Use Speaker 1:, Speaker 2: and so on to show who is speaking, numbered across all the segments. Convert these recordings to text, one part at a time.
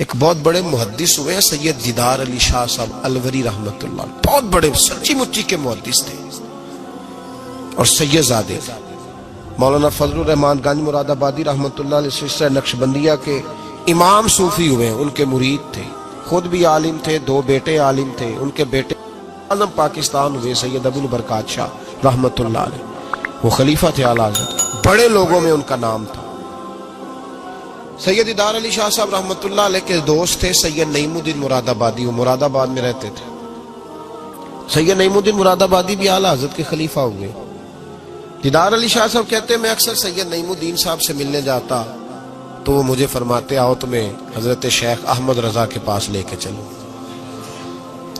Speaker 1: ایک بہت بڑے محدث ہوئے ہیں سید دیدار علی شاہ صاحب الوری رحمت اللہ، بہت بڑے سچی مچی کے محدث تھے، اور سید زادے مولانا فضل الرحمان گنج مراد آبادی رحمت اللہ علیہ سلسلہ نقشبندیہ کے امام صوفی ہوئے ہیں، ان کے مرید تھے، خود بھی عالم تھے، دو بیٹے عالم تھے، ان کے بیٹے اعظم پاکستان ہوئے سید ابو البرکات شاہ رحمت اللہ علیہ، وہ خلیفہ تھے اعلیٰ حضرت، بڑے لوگوں میں ان کا نام تھا۔ سید دیدار علی شاہ صاحب رحمت اللہ علیہ کے دوست تھے سید نعیم الدین مراد آبادی، وہ مراد آباد میں رہتے تھے۔ سید نعیم الدین مراد آبادی بھی اعلیٰ حضرت کے خلیفہ ہوئے۔ دیدار علی شاہ صاحب کہتے ہیں میں اکثر سید نعیم الدین صاحب سے ملنے جاتا تو وہ مجھے فرماتے آؤ تمہیں حضرت شیخ احمد رضا کے پاس لے کے چلو۔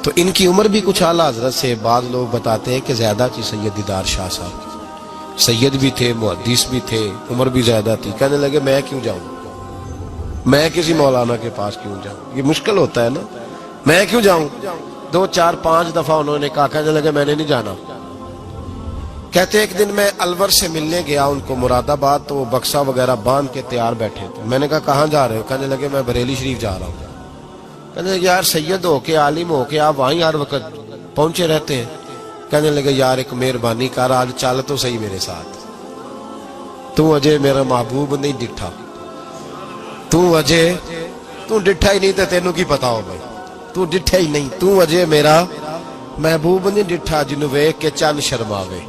Speaker 1: تو ان کی عمر بھی کچھ اعلیٰ حضرت سے بعض لوگ بتاتے ہیں کہ زیادہ تھی سید دیدار شاہ صاحب کی، سید بھی تھے، محدث بھی تھے، عمر بھی زیادہ تھی۔ کہنے لگے میں کیوں جاؤں، میں کسی مولانا کے پاس کیوں جاؤں، یہ مشکل ہوتا ہے نا، میں کیوں جاؤں۔ 2 4 5 دفعہ انہوں نے کہا، کہنے لگے میں نے نہیں جانا۔ کہتے ایک دن میں الور سے ملنے گیا ان کو مراد آباد، تو وہ بکسا وغیرہ باندھ کے تیار بیٹھے تھے۔ میں نے کہا کہاں جا رہے ہو؟ کہنے لگے میں بریلی شریف جا رہا ہوں۔ کہنے لگے یار سید ہو کے عالم ہو کے آپ وہیں ہر وقت پہنچے رہتے ہیں۔ کہنے لگے یار ایک مہربانی کر، آج چل تو صحیح میرے ساتھ، تو اجے میرا محبوب نہیں ڈٹھا، تو اجے تو ڈٹھا ہی نہیں تے تینوں کی پتا ہو بھائی، تو ڈٹھا ہی نہیں، تو اجے میرا محبوب نہیں ڈٹھا، جنوں ویکھ کے چن شرماوے،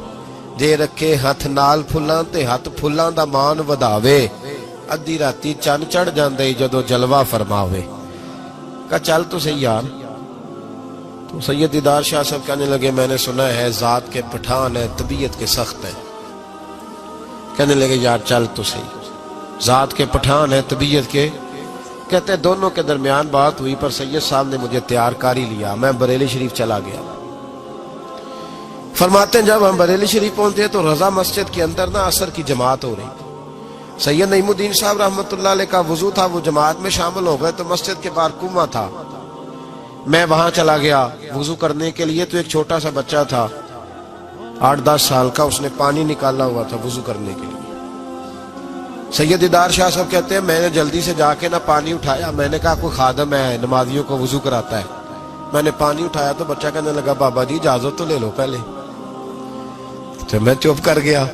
Speaker 1: جے رکھے ہاتھ نال پھلاں تے ہاتھ پھلاں دا مان وداوے، ادھی راتی چن چڑھ جاندے جدوں جلوہ فرماوے۔ کہا چل تو صحیح یار۔ تو سید دیدار شاہ صاحب کہنے لگے میں نے سنا ہے ذات کے پٹھان ہے، طبیعت کے سخت ہے۔ کہنے لگے یار چل تو صحیح، ذات کے پٹھان ہے، طبیعت کے۔ کہتے ہیں دونوں کے درمیان بات ہوئی، پر سید صاحب نے مجھے تیار کر ہی لیا، میں بریلی شریف چلا گیا۔ فرماتے ہیں جب ہم بریلی شریف پہنچے تو رضا مسجد کے اندر نا عصر کی جماعت ہو رہی تھی۔ سید نعیم الدین صاحب رحمت اللہ علیہ کا وضو تھا، وہ جماعت میں شامل ہو گئے، تو مسجد کے باہر کنواں تھا، میں وہاں چلا گیا وضو کرنے کے لیے۔ تو ایک چھوٹا سا بچہ تھا 8-10 سال کا، اس نے پانی نکالا ہوا تھا وضو کرنے کے لیے۔ سید دیدار شاہ صاحب کہتے ہیں میں نے جلدی سے جا کے نا پانی اٹھایا، میں نے کہا کوئی خادم ہے نمازیوں کو وضو کراتا ہے، میں نے پانی اٹھایا تو بچہ کہنے لگا بابا جی اجازت تو لے لو پہلے۔ تو میں چپ کر گیا،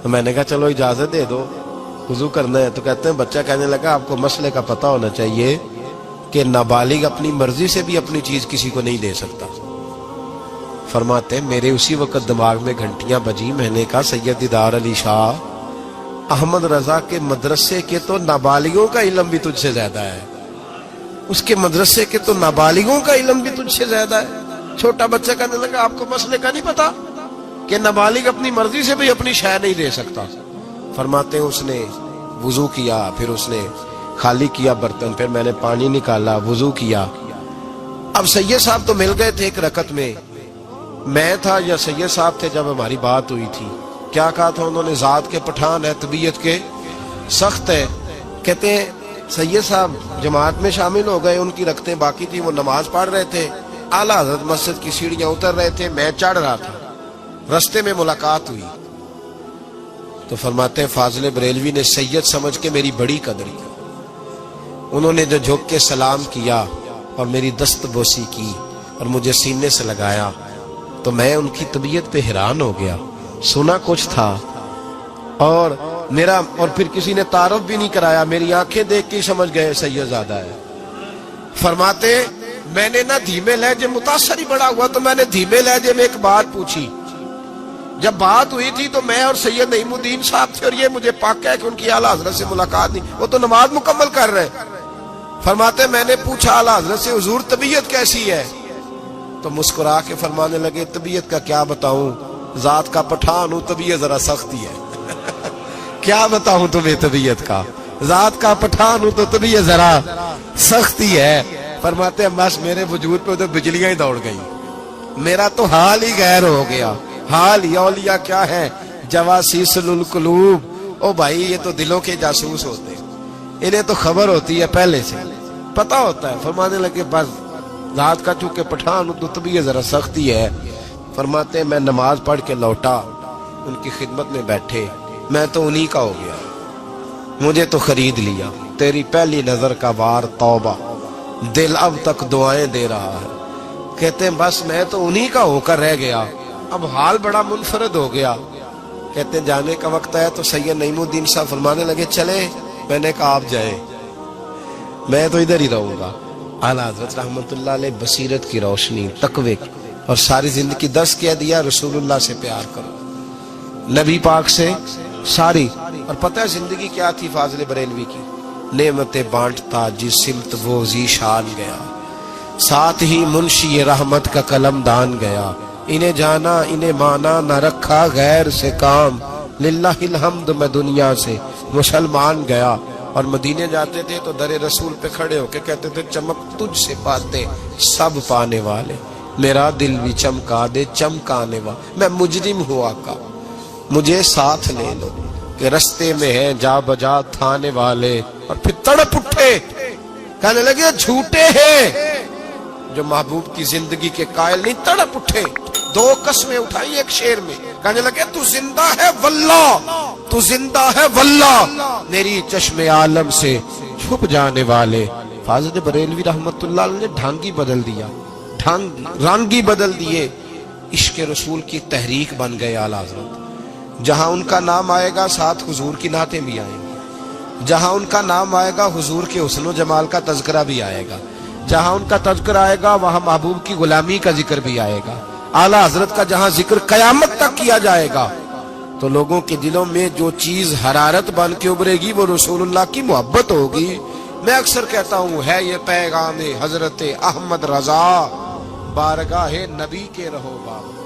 Speaker 1: تو میں نے کہا چلو اجازت دے دو وضو کرنا ہے۔ تو کہتے ہیں بچہ کہنے لگا آپ کو مسئلے کا پتہ ہونا چاہیے کہ نابالغ اپنی مرضی سے بھی اپنی چیز کسی کو نہیں دے سکتا۔ فرماتے ہیں میرے اسی وقت دماغ میں گھنٹیاں بجی، میں نے کہا سید دیدار علی شاہ احمد رضا کے مدرسے کے تو نابالغوں کا علم بھی تجھ سے زیادہ ہے، اس کے مدرسے کے تو نابالغوں کا علم بھی تجھ سے زیادہ ہے۔ چھوٹا بچہ کہنے لگا آپ کو مسئلے کا نہیں پتا کہ نابالغ اپنی مرضی سے بھی اپنی شے نہیں دے سکتا۔ فرماتے ہیں اس نے وضو کیا، پھر اس نے خالی کیا برتن، پھر میں نے پانی نکالا، وضو کیا۔ اب سید صاحب تو مل گئے تھے ایک رکعت میں، میں تھا یا سید صاحب تھے جب ہماری بات ہوئی تھی، کیا کہا تھا انہوں نے؟ ذات کے پٹھان ہے، طبیعت کے سخت ہے۔ کہتے ہیں سید صاحب جماعت میں شامل ہو گئے، ان کی رکعتیں باقی تھی، وہ نماز پڑھ رہے تھے، اعلیٰ حضرت مسجد کی سیڑھیاں اتر رہے تھے، میں چڑھ رہا تھا، رستے میں ملاقات ہوئی۔ تو فرماتے ہیں فاضل بریلوی نے سید سمجھ کے میری بڑی قدر کی، انہوں نے جو جھک کے سلام کیا اور میری دست بوسی کی اور مجھے سینے سے لگایا، تو میں ان کی طبیعت پہ حیران ہو گیا، سنا کچھ تھا اور پھر کسی نے تعارف بھی نہیں کرایا، میری آنکھیں دیکھ کے سمجھ گئے سید زادہ ہے۔ فرماتے میں نے نا دھیمے لہجے، متاثر ہی بڑا ہوا تو میں نے دھیمے لہجے میں ایک بات پوچھی۔ جب بات ہوئی تھی تو میں اور سید نعیم الدین صاحب تھے، اور یہ مجھے پاکا ہے کہ ان کی اعلیٰ حضرت سے ملاقات نہیں، وہ تو نماز مکمل کر رہے۔ فرماتے میں نے پوچھا اعلیٰ حضرت سے حضور طبیعت کیسی ہے؟ تو مسکرا کے فرمانے لگے طبیعت کا کیا بتاؤں، ذات کا پٹھان ہوں، طبیعت ذرا سختی ہے۔ کیا بتاؤں تمہیں طبیعت کا، ذات کا پٹھان ہوں تو طبیعت ذرا سختی ہے۔ فرماتے ہیں بس میرے وجود پہ تو بجلیاں ہی دوڑ گئی، میرا تو حال ہی غیر ہو گیا۔ حال ہی اولیاء کیا ہے، جواسیس القلوب، او بھائی یہ تو دلوں کے جاسوس ہوتے ہیں، انہیں تو خبر ہوتی ہے پہلے سے، پتہ ہوتا ہے۔ فرمانے لگے بس ذات کا چونکہ پٹھان ہوں تو طبیعت ذرا سختی ہے۔ فرماتے ہیں میں نماز پڑھ کے لوٹا، ان کی خدمت میں بیٹھے، میں تو انہی کا ہو گیا، مجھے تو خرید لیا، تیری پہلی نظر کا وار توبہ۔ دل اب تک دعائیں دے رہا ہے. کہتے ہیں بس میں تو انہی کا ہو کر رہ گیا, اب حال بڑا منفرد ہو گیا. کہتے ہیں جانے کا وقت آیا تو سید نعیم الدین صاحب فرمانے لگے چلے. میں نے کہا آپ جائیں, میں تو ادھر ہی رہوں گا. اعلیٰ حضرت رحمت اللہ علیہ بصیرت کی روشنی, تقوی کی, اور ساری زندگی دس کہہ دیا رسول اللہ سے پیار کرو, نبی پاک سے ساری. اور پتہ ہے زندگی کیا تھی فاضل بریلوی کی؟ نعمتیں بانٹتا جس سمت وہ ذیشان گیا, ساتھ ہی منشی رحمت کا قلم دان گیا. انہیں جانا انہیں مانا نہ رکھا غیر سے کام, للہ الحمد میں دنیا سے مسلمان گیا. اور مدینے جاتے تھے تو در رسول پہ کھڑے ہو کے کہتے تھے چمک تجھ سے پاتے سب پانے والے, میرا دل بھی چمکا دے چمکانے والا. میں مجرم ہوں آقا مجھے ساتھ لے لو, کہ رستے میں ہیں جا بجا تھانے والے. اور پھر تڑپ اٹھے کہنے لگے جھوٹے ہیں جو محبوب کی زندگی کے قائل نہیں. تڑپ اٹھے, دو قسمیں اٹھائی ایک شعر میں, کہنے لگے تو زندہ ہے واللہ, تو زندہ ہے واللہ, میری چشم عالم سے چھپ جانے والے. فاضل بریلوی رحمت اللہ علیہ نے ڈھانگی بدل دیا, رانگی بدل دیے, عشق رسول کی تحریک بن گئے اعلیٰ حضرت. جہاں ان کا نام آئے گا ساتھ حضور کی نعتیں بھی آئیں گی, جہاں ان کا نام آئے گا حضور کے حسن و جمال کا تذکرہ بھی آئے گا, جہاں ان کا تذکرہ آئے گا وہاں محبوب کی غلامی کا ذکر بھی آئے گا. اعلیٰ حضرت کا جہاں ذکر قیامت تک کیا جائے گا تو لوگوں کے دلوں میں جو چیز حرارت بن کے ابھرے گی وہ رسول اللہ کی محبت ہوگی. میں اکثر کہتا ہوں ہے یہ پیغام حضرت احمد رضا, بارگاہ نبی کے رہو بابا.